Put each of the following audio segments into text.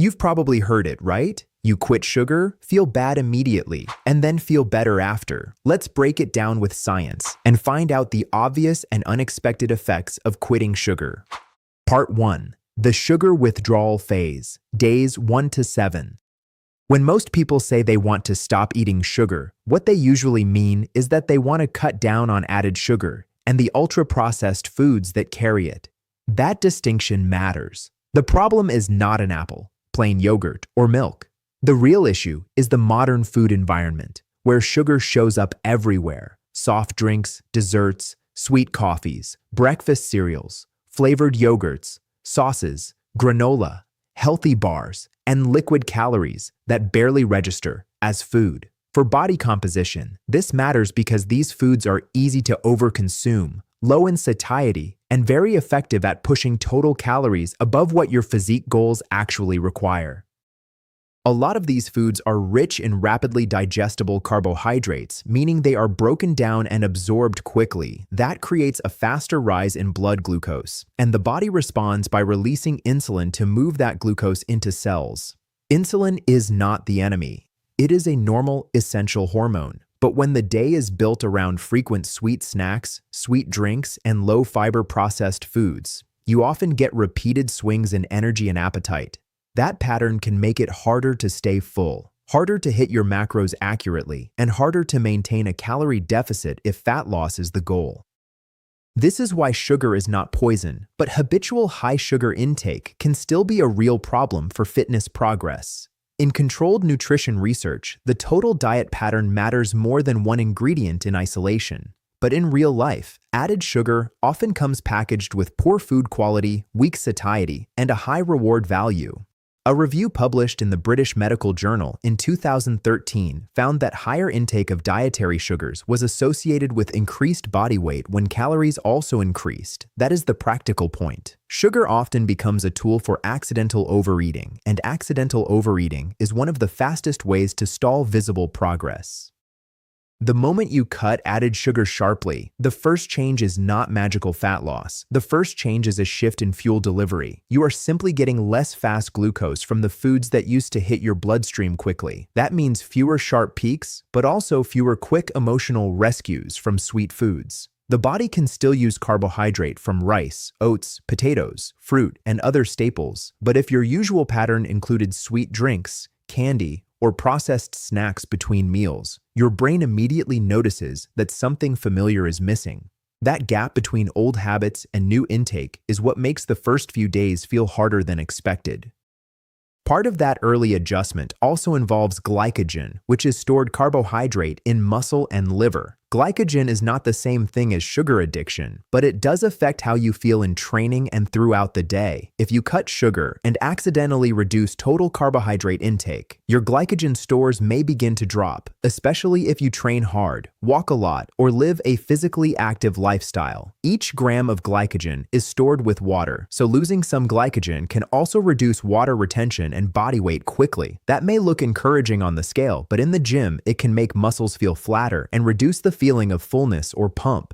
You've probably heard it, right? You quit sugar, feel bad immediately, and then feel better after. Let's break it down with science and find out the obvious and unexpected effects of quitting sugar. Part 1. The sugar withdrawal phase, days 1 to 7. When most people say they want to stop eating sugar, what they usually mean is that they want to cut down on added sugar and the ultra-processed foods that carry it. That distinction matters. The problem is not an apple, plain yogurt, or milk. The real issue is the modern food environment, where sugar shows up everywhere. Soft drinks, desserts, sweet coffees, breakfast cereals, flavored yogurts, sauces, granola, healthy bars, and liquid calories that barely register as food. For body composition, this matters because these foods are easy to overconsume, low in satiety, and very effective at pushing total calories above what your physique goals actually require. A lot of these foods are rich in rapidly digestible carbohydrates, meaning they are broken down and absorbed quickly. That creates a faster rise in blood glucose, and the body responds by releasing insulin to move that glucose into cells. Insulin is not the enemy. It is a normal, essential hormone. But when the day is built around frequent sweet snacks, sweet drinks, and low-fiber processed foods, you often get repeated swings in energy and appetite. That pattern can make it harder to stay full, harder to hit your macros accurately, and harder to maintain a calorie deficit if fat loss is the goal. This is why sugar is not poison, but habitual high sugar intake can still be a real problem for fitness progress. In controlled nutrition research, the total diet pattern matters more than one ingredient in isolation. But in real life, added sugar often comes packaged with poor food quality, weak satiety, and a high reward value. A review published in the British Medical Journal in 2013 found that higher intake of dietary sugars was associated with increased body weight when calories also increased. That is the practical point. Sugar often becomes a tool for accidental overeating, and accidental overeating is one of the fastest ways to stall visible progress. The moment you cut added sugar sharply, the first change is not magical fat loss. The first change is a shift in fuel delivery. You are simply getting less fast glucose from the foods that used to hit your bloodstream quickly. That means fewer sharp peaks, but also fewer quick emotional rescues from sweet foods. The body can still use carbohydrate from rice, oats, potatoes, fruit, and other staples, but if your usual pattern included sweet drinks, candy, or processed snacks between meals, your brain immediately notices that something familiar is missing. That gap between old habits and new intake is what makes the first few days feel harder than expected. Part of that early adjustment also involves glycogen, which is stored carbohydrate in muscle and liver. Glycogen is not the same thing as sugar addiction, but it does affect how you feel in training and throughout the day. If you cut sugar and accidentally reduce total carbohydrate intake, your glycogen stores may begin to drop, especially if you train hard, walk a lot, or live a physically active lifestyle. Each gram of glycogen is stored with water, so losing some glycogen can also reduce water retention and body weight quickly. That may look encouraging on the scale, but in the gym, it can make muscles feel flatter and reduce the feeling of fullness or pump.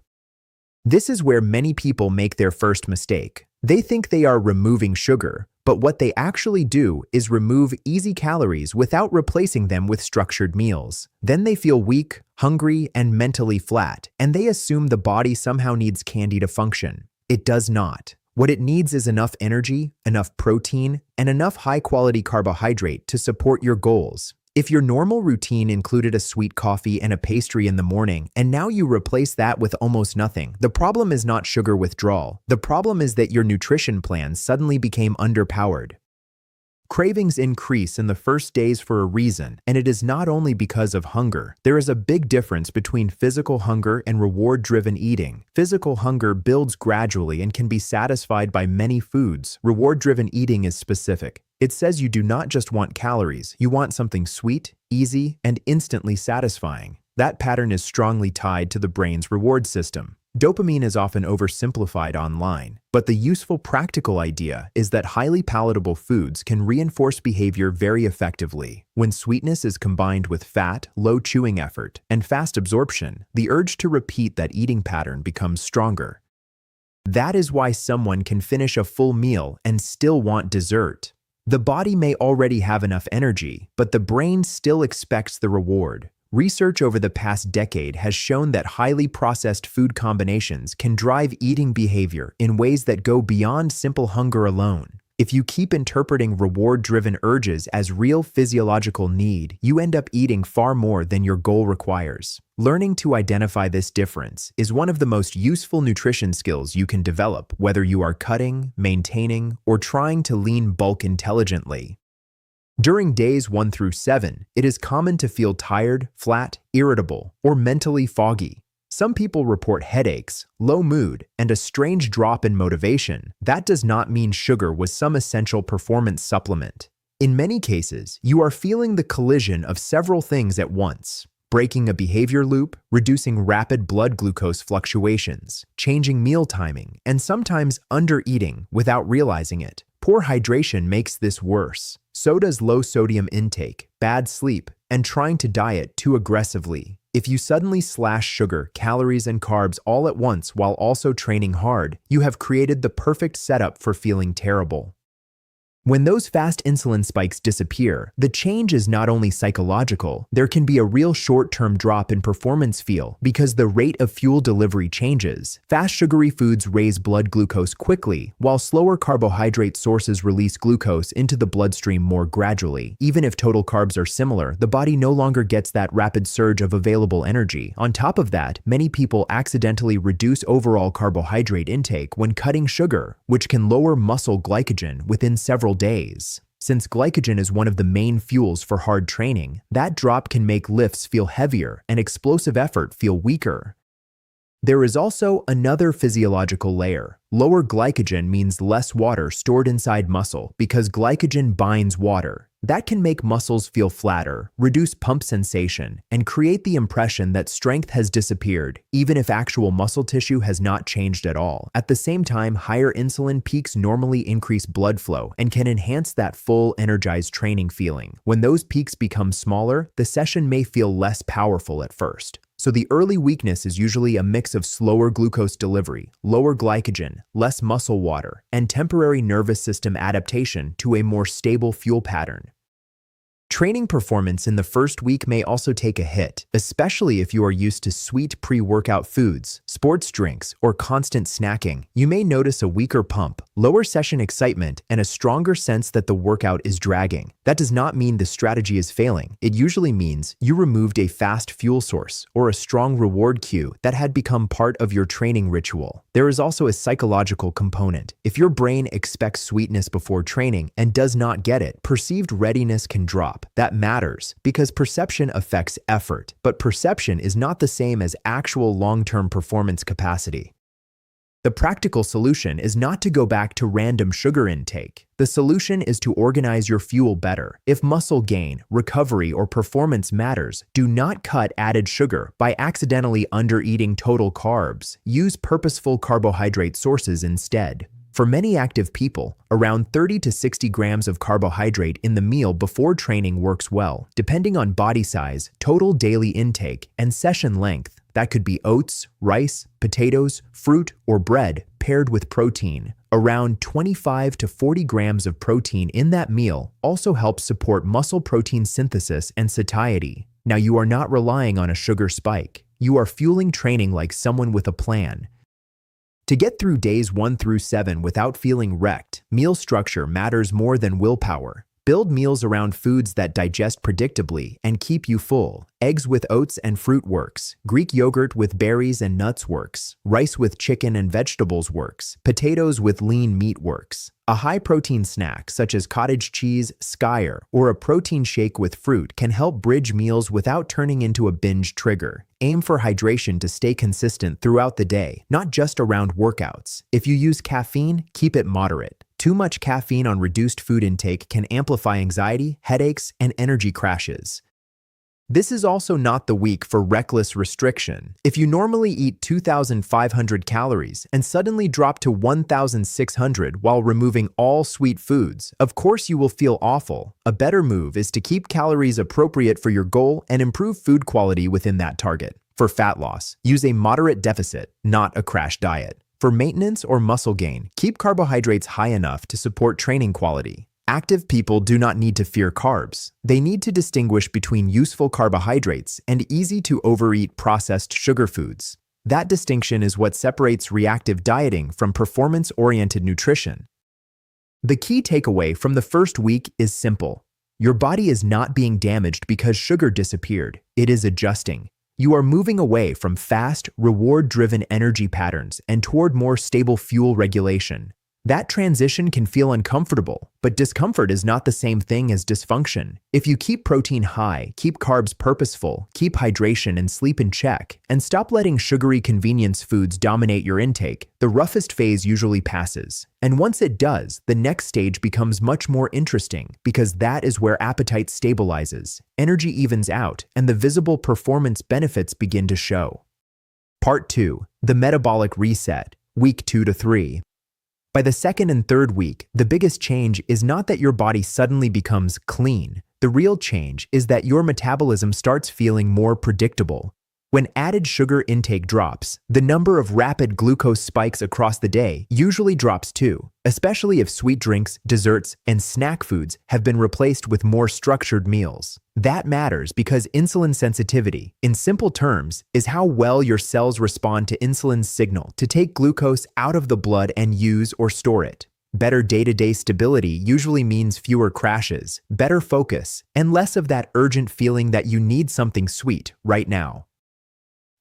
This is where many people make their first mistake. They think they are removing sugar, but what they actually do is remove easy calories without replacing them with structured meals. Then they feel weak, hungry, and mentally flat, and they assume the body somehow needs candy to function. It does not. What it needs is enough energy, enough protein, and enough high-quality carbohydrate to support your goals. If your normal routine included a sweet coffee and a pastry in the morning, and now you replace that with almost nothing, the problem is not sugar withdrawal. The problem is that your nutrition plan suddenly became underpowered. Cravings increase in the first days for a reason, and it is not only because of hunger. There is a big difference between physical hunger and reward-driven eating. Physical hunger builds gradually and can be satisfied by many foods. Reward-driven eating is specific. It says you do not just want calories, you want something sweet, easy, and instantly satisfying. That pattern is strongly tied to the brain's reward system. Dopamine is often oversimplified online, but the useful practical idea is that highly palatable foods can reinforce behavior very effectively. When sweetness is combined with fat, low chewing effort, and fast absorption, the urge to repeat that eating pattern becomes stronger. That is why someone can finish a full meal and still want dessert. The body may already have enough energy, but the brain still expects the reward. Research over the past decade has shown that highly processed food combinations can drive eating behavior in ways that go beyond simple hunger alone. If you keep interpreting reward-driven urges as real physiological need, you end up eating far more than your goal requires. Learning to identify this difference is one of the most useful nutrition skills you can develop, whether you are cutting, maintaining, or trying to lean bulk intelligently. During days 1 through 7, it is common to feel tired, flat, irritable, or mentally foggy. Some people report headaches, low mood, and a strange drop in motivation. That does not mean sugar was some essential performance supplement. In many cases, you are feeling the collision of several things at once: breaking a behavior loop, reducing rapid blood glucose fluctuations, changing meal timing, and sometimes undereating without realizing it. Poor hydration makes this worse. So does low sodium intake, bad sleep, and trying to diet too aggressively. If you suddenly slash sugar, calories, and carbs all at once while also training hard, you have created the perfect setup for feeling terrible. When those fast insulin spikes disappear, the change is not only psychological, there can be a real short-term drop in performance feel because the rate of fuel delivery changes. Fast sugary foods raise blood glucose quickly, while slower carbohydrate sources release glucose into the bloodstream more gradually. Even if total carbs are similar, the body no longer gets that rapid surge of available energy. On top of that, many people accidentally reduce overall carbohydrate intake when cutting sugar, which can lower muscle glycogen within several days. Since glycogen is one of the main fuels for hard training, that drop can make lifts feel heavier and explosive effort feel weaker. There is also another physiological layer. Lower glycogen means less water stored inside muscle because glycogen binds water. That can make muscles feel flatter, reduce pump sensation, and create the impression that strength has disappeared, even if actual muscle tissue has not changed at all. At the same time, higher insulin peaks normally increase blood flow and can enhance that full, energized training feeling. When those peaks become smaller, the session may feel less powerful at first. So the early weakness is usually a mix of slower glucose delivery, lower glycogen, less muscle water, and temporary nervous system adaptation to a more stable fuel pattern. Training performance in the first week may also take a hit, especially if you are used to sweet pre-workout foods, sports drinks, or constant snacking. You may notice a weaker pump, lower session excitement, and a stronger sense that the workout is dragging. That does not mean the strategy is failing. It usually means you removed a fast fuel source or a strong reward cue that had become part of your training ritual. There is also a psychological component. If your brain expects sweetness before training and does not get it, perceived readiness can drop. That matters because perception affects effort, but perception is not the same as actual long-term performance capacity. The practical solution is not to go back to random sugar intake. The solution is to organize your fuel better. If muscle gain, recovery, or performance matters, do not cut added sugar by accidentally undereating total carbs. Use purposeful carbohydrate sources instead. For many active people, around 30 to 60 grams of carbohydrate in the meal before training works well. Depending on body size, total daily intake, and session length, that could be oats, rice, potatoes, fruit, or bread paired with protein. Around 25 to 40 grams of protein in that meal also helps support muscle protein synthesis and satiety. Now, you are not relying on a sugar spike. You are fueling training like someone with a plan. To get through days 1 through 7 without feeling wrecked, meal structure matters more than willpower. Build meals around foods that digest predictably and keep you full. Eggs with oats and fruit works. Greek yogurt with berries and nuts works. Rice with chicken and vegetables works. Potatoes with lean meat works. A high-protein snack such as cottage cheese, skyr, or a protein shake with fruit can help bridge meals without turning into a binge trigger. Aim for hydration to stay consistent throughout the day, not just around workouts. If you use caffeine, keep it moderate. Too much caffeine on reduced food intake can amplify anxiety, headaches, and energy crashes. This is also not the week for reckless restriction. If you normally eat 2,500 calories and suddenly drop to 1,600 while removing all sweet foods, of course you will feel awful. A better move is to keep calories appropriate for your goal and improve food quality within that target. For fat loss, use a moderate deficit, not a crash diet. For maintenance or muscle gain, keep carbohydrates high enough to support training quality. Active people do not need to fear carbs. They need to distinguish between useful carbohydrates and easy-to-overeat processed sugar foods. That distinction is what separates reactive dieting from performance-oriented nutrition. The key takeaway from the first week is simple. Your body is not being damaged because sugar disappeared. It is adjusting. You are moving away from fast, reward-driven energy patterns and toward more stable fuel regulation. That transition can feel uncomfortable, but discomfort is not the same thing as dysfunction. If you keep protein high, keep carbs purposeful, keep hydration and sleep in check, and stop letting sugary convenience foods dominate your intake, the roughest phase usually passes. And once it does, the next stage becomes much more interesting because that is where appetite stabilizes, energy evens out, and the visible performance benefits begin to show. Part 2. The Metabolic Reset, Week 2 to 3. By the second and third week, the biggest change is not that your body suddenly becomes clean. The real change is that your metabolism starts feeling more predictable. When added sugar intake drops, the number of rapid glucose spikes across the day usually drops too, especially if sweet drinks, desserts, and snack foods have been replaced with more structured meals. That matters because insulin sensitivity, in simple terms, is how well your cells respond to insulin's signal to take glucose out of the blood and use or store it. Better day-to-day stability usually means fewer crashes, better focus, and less of that urgent feeling that you need something sweet right now.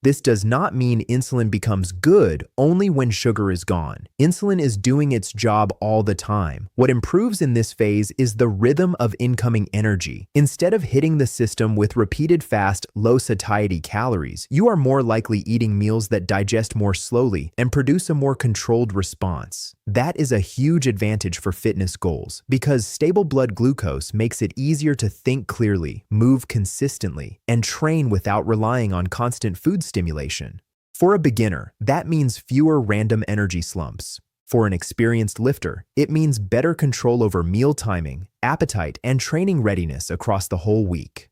This does not mean insulin becomes good only when sugar is gone. Insulin is doing its job all the time. What improves in this phase is the rhythm of incoming energy. Instead of hitting the system with repeated fast, low-satiety calories, you are more likely eating meals that digest more slowly and produce a more controlled response. That is a huge advantage for fitness goals because stable blood glucose makes it easier to think clearly, move consistently, and train without relying on constant food stimulation. For a beginner, that means fewer random energy slumps. For an experienced lifter, it means better control over meal timing, appetite, and training readiness across the whole week.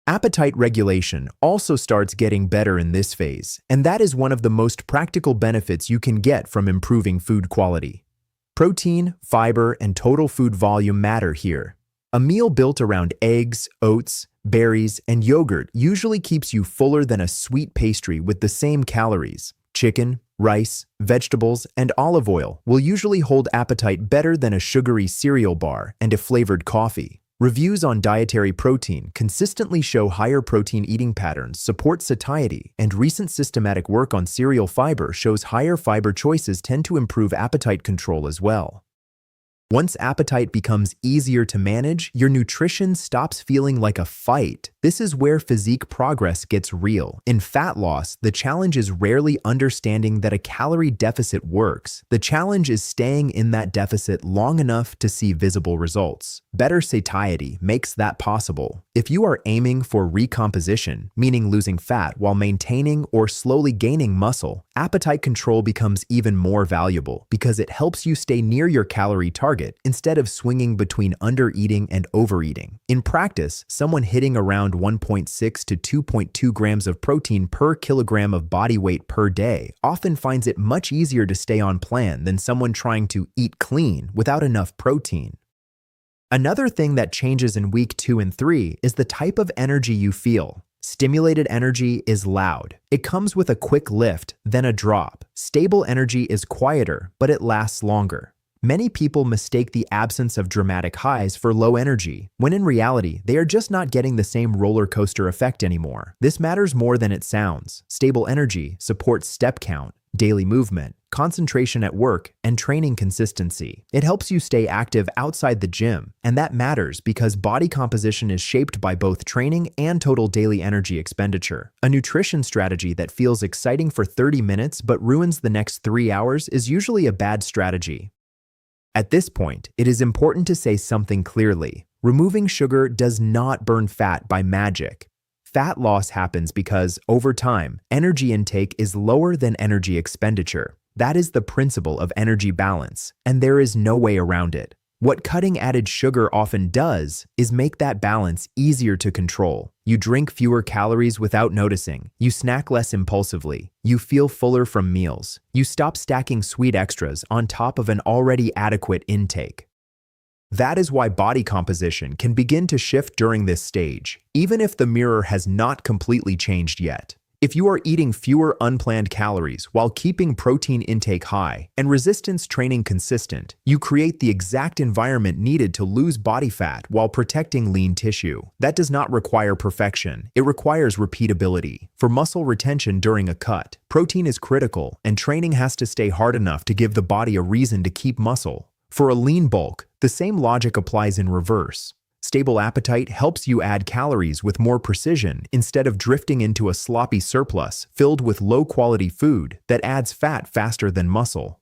Appetite regulation also starts getting better in this phase, and that is one of the most practical benefits you can get from improving food quality. Protein, fiber, and total food volume matter here. A meal built around eggs, oats, berries, and yogurt usually keeps you fuller than a sweet pastry with the same calories. Chicken, rice, vegetables, and olive oil will usually hold appetite better than a sugary cereal bar and a flavored coffee. Reviews on dietary protein consistently show higher protein eating patterns support satiety, and recent systematic work on cereal fiber shows higher fiber choices tend to improve appetite control as well. Once appetite becomes easier to manage, your nutrition stops feeling like a fight. This is where physique progress gets real. In fat loss, the challenge is rarely understanding that a calorie deficit works. The challenge is staying in that deficit long enough to see visible results. Better satiety makes that possible. If you are aiming for recomposition, meaning losing fat while maintaining or slowly gaining muscle, appetite control becomes even more valuable because it helps you stay near your calorie target instead of swinging between undereating and overeating. In practice, someone hitting around 1.6 to 2.2 grams of protein per kilogram of body weight per day often finds it much easier to stay on plan than someone trying to eat clean without enough protein. Another thing that changes in week 2 and 3 is the type of energy you feel. Stimulated energy is loud. It comes with a quick lift, then a drop. Stable energy is quieter, but it lasts longer. Many people mistake the absence of dramatic highs for low energy, when in reality, they are just not getting the same roller coaster effect anymore. This matters more than it sounds. Stable energy supports step count, daily movement, concentration at work, and training consistency. It helps you stay active outside the gym, and that matters because body composition is shaped by both training and total daily energy expenditure. A nutrition strategy that feels exciting for 30 minutes but ruins the next 3 hours is usually a bad strategy. At this point, it is important to say something clearly. Removing sugar does not burn fat by magic. Fat loss happens because, over time, energy intake is lower than energy expenditure. That is the principle of energy balance, and there is no way around it. What cutting added sugar often does is make that balance easier to control. You drink fewer calories without noticing. You snack less impulsively. You feel fuller from meals. You stop stacking sweet extras on top of an already adequate intake. That is why body composition can begin to shift during this stage, even if the mirror has not completely changed yet. If you are eating fewer unplanned calories while keeping protein intake high and resistance training consistent, you create the exact environment needed to lose body fat while protecting lean tissue. That does not require perfection. It requires repeatability. For muscle retention during a cut, protein is critical, and training has to stay hard enough to give the body a reason to keep muscle. For a lean bulk, the same logic applies in reverse. Stable appetite helps you add calories with more precision instead of drifting into a sloppy surplus filled with low-quality food that adds fat faster than muscle.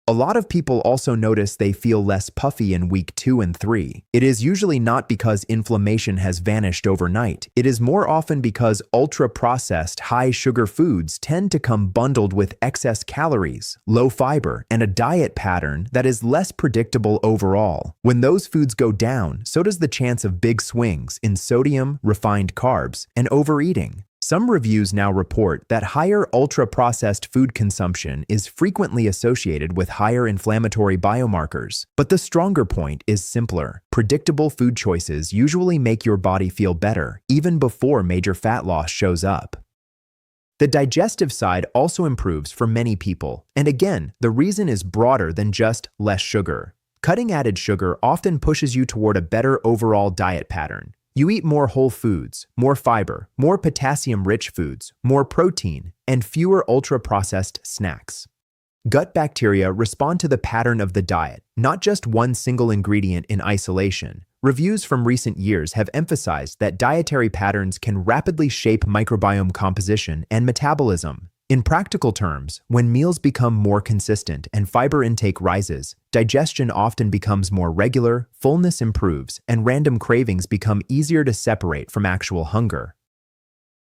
A lot of people also notice they feel less puffy in week 2 and 3. It is usually not because inflammation has vanished overnight. It is more often because ultra-processed, high-sugar foods tend to come bundled with excess calories, low fiber, and a diet pattern that is less predictable overall. When those foods go down, so does the chance of big swings in sodium, refined carbs, and overeating. Some reviews now report that higher ultra-processed food consumption is frequently associated with higher inflammatory biomarkers. But the stronger point is simpler. Predictable food choices usually make your body feel better, even before major fat loss shows up. The digestive side also improves for many people. And again, the reason is broader than just less sugar. Cutting added sugar often pushes you toward a better overall diet pattern. You eat more whole foods, more fiber, more potassium-rich foods, more protein, and fewer ultra-processed snacks. Gut bacteria respond to the pattern of the diet, not just one single ingredient in isolation. Reviews from recent years have emphasized that dietary patterns can rapidly shape microbiome composition and metabolism. In practical terms, when meals become more consistent and fiber intake rises, digestion often becomes more regular, fullness improves, and random cravings become easier to separate from actual hunger.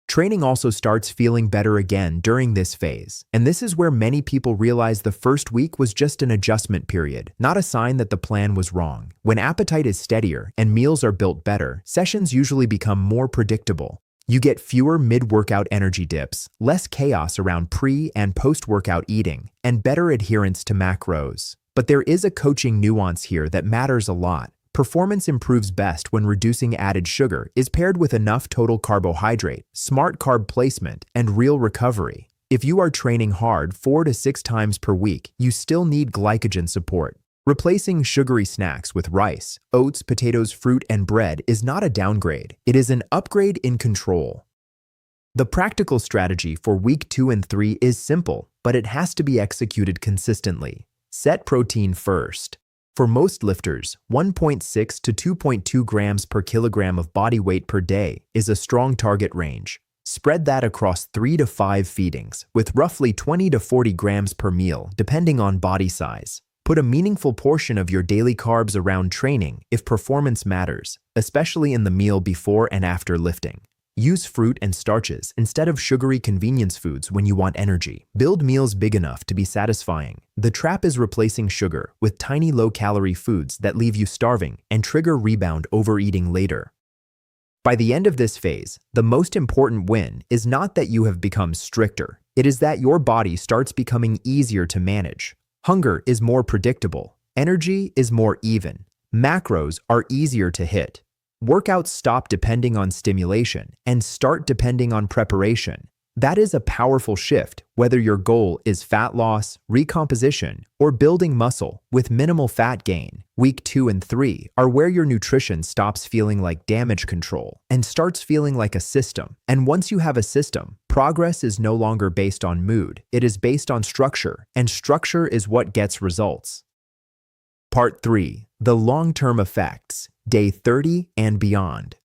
Training also starts feeling better again during this phase, and this is where many people realize the first week was just an adjustment period, not a sign that the plan was wrong. When appetite is steadier and meals are built better, sessions usually become more predictable. You get fewer mid-workout energy dips, less chaos around pre- and post-workout eating, and better adherence to macros. But there is a coaching nuance here that matters a lot. Performance improves best when reducing added sugar is paired with enough total carbohydrate, smart carb placement, and real recovery. If you are training hard 4 to 6 times per week, you still need glycogen support. Replacing sugary snacks with rice, oats, potatoes, fruit, and bread is not a downgrade. It is an upgrade in control. The practical strategy for week 2 and 3 is simple, but it has to be executed consistently. Set protein first. For most lifters, 1.6 to 2.2 grams per kilogram of body weight per day is a strong target range. Spread that across 3 to 5 feedings, with roughly 20 to 40 grams per meal, depending on body size. Put a meaningful portion of your daily carbs around training if performance matters, especially in the meal before and after lifting. Use fruit and starches instead of sugary convenience foods when you want energy. Build meals big enough to be satisfying. The trap is replacing sugar with tiny low-calorie foods that leave you starving and trigger rebound overeating later. By the end of this phase, the most important win is not that you have become stricter. It is that your body starts becoming easier to manage. Hunger is more predictable. Energy is more even. Macros are easier to hit. Workouts stop depending on stimulation and start depending on preparation. That is a powerful shift, whether your goal is fat loss, recomposition, or building muscle with minimal fat gain. Week 2 and 3 are where your nutrition stops feeling like damage control and starts feeling like a system. And once you have a system, progress is no longer based on mood. It is based on structure, and structure is what gets results. Part 3. The long-term effects, day 30 and beyond.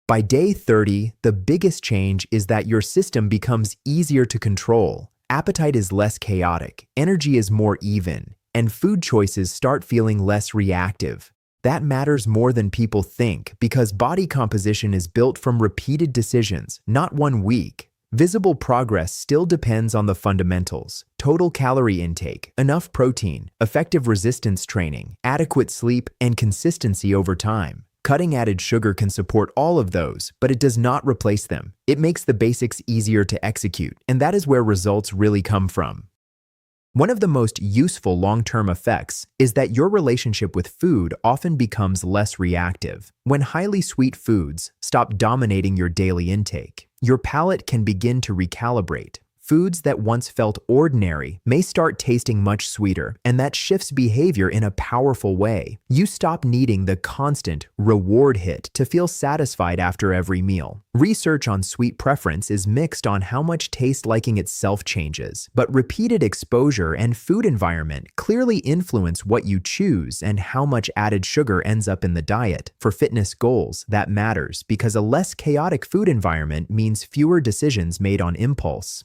By day 30, the biggest change is that your system becomes easier to control. Appetite is less chaotic, energy is more even, and food choices start feeling less reactive. That matters more than people think because body composition is built from repeated decisions, not one week. Visible progress still depends on the fundamentals: total calorie intake, enough protein, effective resistance training, adequate sleep, and consistency over time. Cutting added sugar can support all of those, but it does not replace them. It makes the basics easier to execute, and that is where results really come from. One of the most useful long-term effects is that your relationship with food often becomes less reactive. When highly sweet foods stop dominating your daily intake, your palate can begin to recalibrate. Foods that once felt ordinary may start tasting much sweeter, and that shifts behavior in a powerful way. You stop needing the constant reward hit to feel satisfied after every meal. Research on sweet preference is mixed on how much taste liking itself changes, but repeated exposure and food environment clearly influence what you choose and how much added sugar ends up in the diet. For fitness goals, that matters because a less chaotic food environment means fewer decisions made on impulse.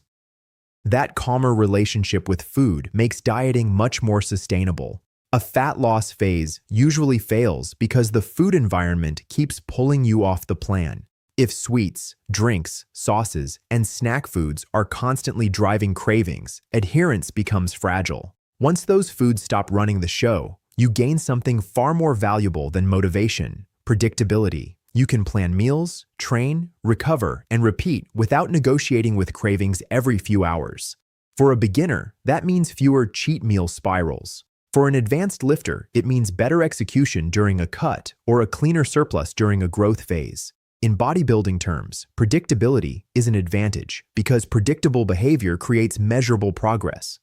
That calmer relationship with food makes dieting much more sustainable. A fat loss phase usually fails because the food environment keeps pulling you off the plan. If sweets, drinks, sauces, and snack foods are constantly driving cravings, adherence becomes fragile. Once those foods stop running the show, you gain something far more valuable than motivation: predictability. You can plan meals, train, recover, and repeat without negotiating with cravings every few hours. For a beginner, that means fewer cheat meal spirals. For an advanced lifter, it means better execution during a cut or a cleaner surplus during a growth phase. In bodybuilding terms, predictability is an advantage because predictable behavior creates measurable progress.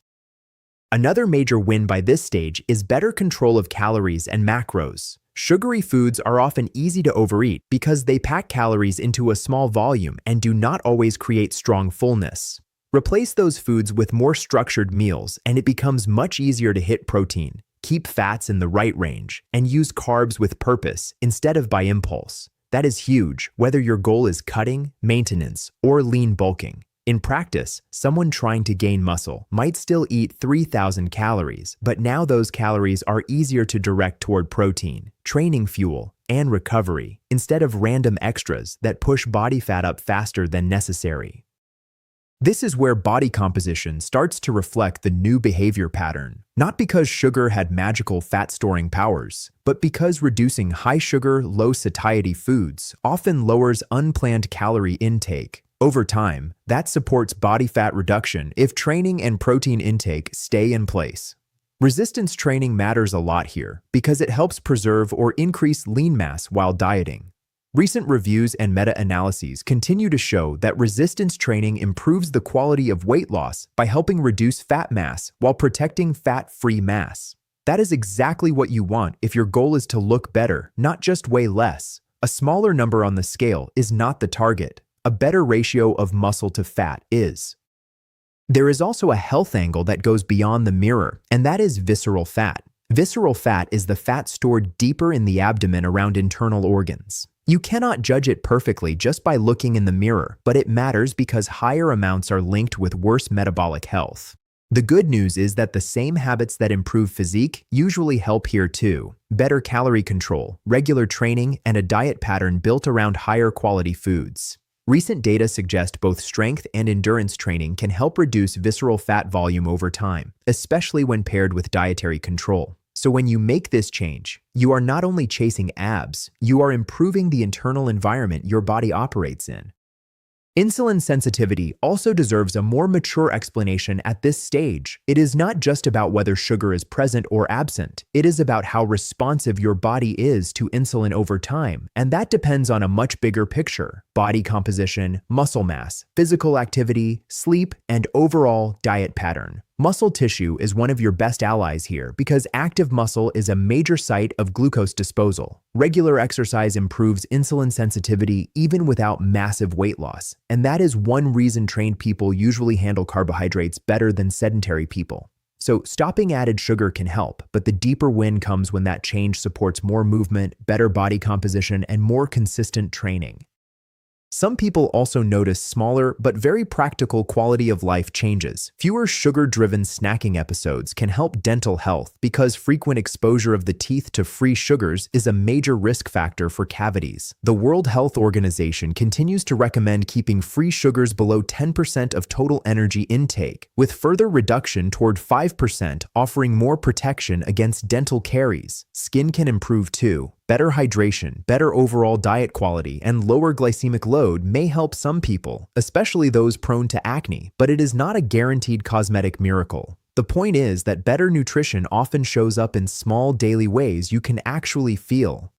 Another major win by this stage is better control of calories and macros. Sugary foods are often easy to overeat because they pack calories into a small volume and do not always create strong fullness. Replace those foods with more structured meals and it becomes much easier to hit protein, keep fats in the right range, and use carbs with purpose instead of by impulse. That is huge, whether your goal is cutting, maintenance, or lean bulking. In practice, someone trying to gain muscle might still eat 3,000 calories, but now those calories are easier to direct toward protein, training fuel, and recovery, instead of random extras that push body fat up faster than necessary. This is where body composition starts to reflect the new behavior pattern, not because sugar had magical fat-storing powers, but because reducing high-sugar, low-satiety foods often lowers unplanned calorie intake. Over time, that supports body fat reduction if training and protein intake stay in place. Resistance training matters a lot here because it helps preserve or increase lean mass while dieting. Recent reviews and meta-analyses continue to show that resistance training improves the quality of weight loss by helping reduce fat mass while protecting fat-free mass. That is exactly what you want if your goal is to look better, not just weigh less. A smaller number on the scale is not the target. A better ratio of muscle to fat is. There is also a health angle that goes beyond the mirror, and that is visceral fat. Visceral fat is the fat stored deeper in the abdomen around internal organs. You cannot judge it perfectly just by looking in the mirror, but it matters because higher amounts are linked with worse metabolic health. The good news is that the same habits that improve physique usually help here too. Better calorie control, regular training, and a diet pattern built around higher quality foods. Recent data suggest both strength and endurance training can help reduce visceral fat volume over time, especially when paired with dietary control. So when you make this change, you are not only chasing abs, you are improving the internal environment your body operates in. Insulin sensitivity also deserves a more mature explanation at this stage. It is not just about whether sugar is present or absent. It is about how responsive your body is to insulin over time, and that depends on a much bigger picture: body composition, muscle mass, physical activity, sleep, and overall diet pattern. Muscle tissue is one of your best allies here because active muscle is a major site of glucose disposal. Regular exercise improves insulin sensitivity even without massive weight loss, and that is one reason trained people usually handle carbohydrates better than sedentary people. So stopping added sugar can help, but the deeper win comes when that change supports more movement, better body composition, and more consistent training. Some people also notice smaller but very practical quality of life changes. Fewer sugar-driven snacking episodes can help dental health because frequent exposure of the teeth to free sugars is a major risk factor for cavities. The World Health Organization continues to recommend keeping free sugars below 10% of total energy intake, with further reduction toward 5% offering more protection against dental caries. Skin can improve too. Better hydration, better overall diet quality, and lower glycemic load may help some people, especially those prone to acne, but it is not a guaranteed cosmetic miracle. The The point is that better nutrition often shows up in small daily ways you can actually feel.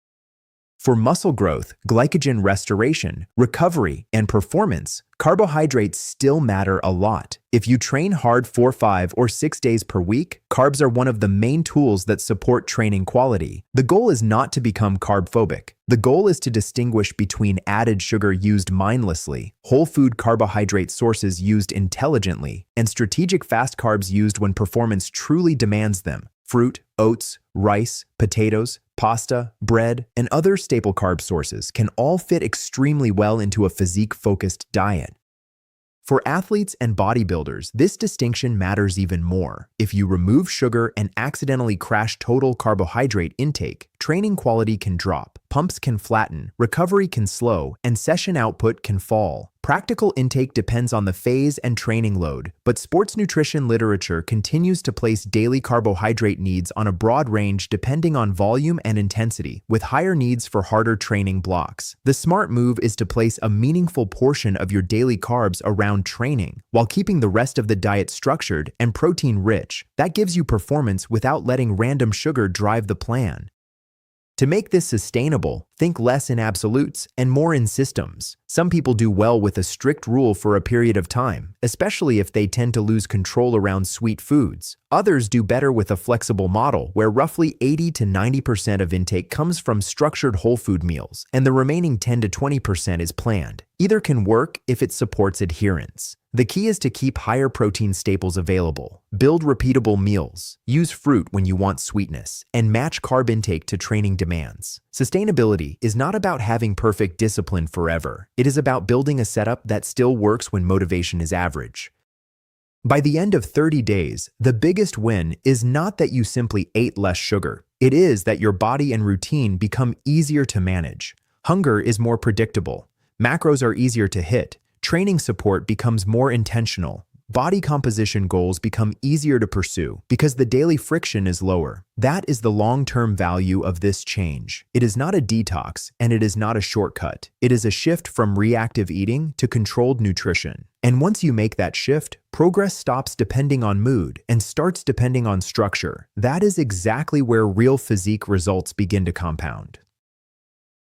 For muscle growth, glycogen restoration, recovery, and performance, carbohydrates still matter a lot. If you train hard 4, 5, or 6 days per week, carbs are one of the main tools that support training quality. The goal is not to become carb-phobic. The goal is to distinguish between added sugar used mindlessly, whole food carbohydrate sources used intelligently, and strategic fast carbs used when performance truly demands them. Fruit, oats, rice, potatoes, pasta, bread, and other staple carb sources can all fit extremely well into a physique-focused diet. For athletes and bodybuilders, this distinction matters even more. If you remove sugar and accidentally crash total carbohydrate intake, training quality can drop, pumps can flatten, recovery can slow, and session output can fall. Practical intake depends on the phase and training load, but sports nutrition literature continues to place daily carbohydrate needs on a broad range depending on volume and intensity, with higher needs for harder training blocks. The smart move is to place a meaningful portion of your daily carbs around training, while keeping the rest of the diet structured and protein-rich. That gives you performance without letting random sugar drive the plan. To make this sustainable, think less in absolutes and more in systems. Some people do well with a strict rule for a period of time, especially if they tend to lose control around sweet foods. Others do better with a flexible model where roughly 80 to 90% of intake comes from structured whole food meals, and the remaining 10 to 20% is planned. Either can work if it supports adherence. The key is to keep higher protein staples available, build repeatable meals, use fruit when you want sweetness, and match carb intake to training demands. Sustainability is not about having perfect discipline forever. It is about building a setup that still works when motivation is average. By the end of 30 days, the biggest win is not that you simply ate less sugar. It is that your body and routine become easier to manage. Hunger is more predictable. Macros are easier to hit. Training support becomes more intentional. Body composition goals become easier to pursue because the daily friction is lower. That is the long-term value of this change. It is not a detox, and it is not a shortcut. It is a shift from reactive eating to controlled nutrition. And once you make that shift, progress stops depending on mood and starts depending on structure. That is exactly where real physique results begin to compound.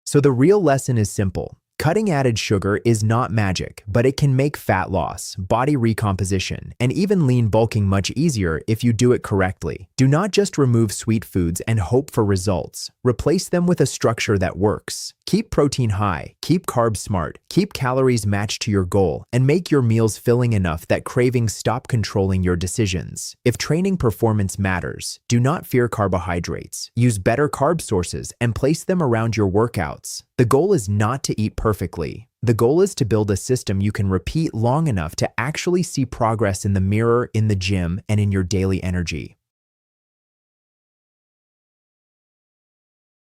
So the real lesson is simple. Cutting added sugar is not magic, but it can make fat loss, body recomposition, and even lean bulking much easier if you do it correctly. Do not just remove sweet foods and hope for results. Replace them with a structure that works. Keep protein high, keep carbs smart, keep calories matched to your goal, and make your meals filling enough that cravings stop controlling your decisions. If training performance matters, do not fear carbohydrates. Use better carb sources and place them around your workouts. The goal is not to eat perfectly. The goal is to build a system you can repeat long enough to actually see progress in the mirror, in the gym, and in your daily energy.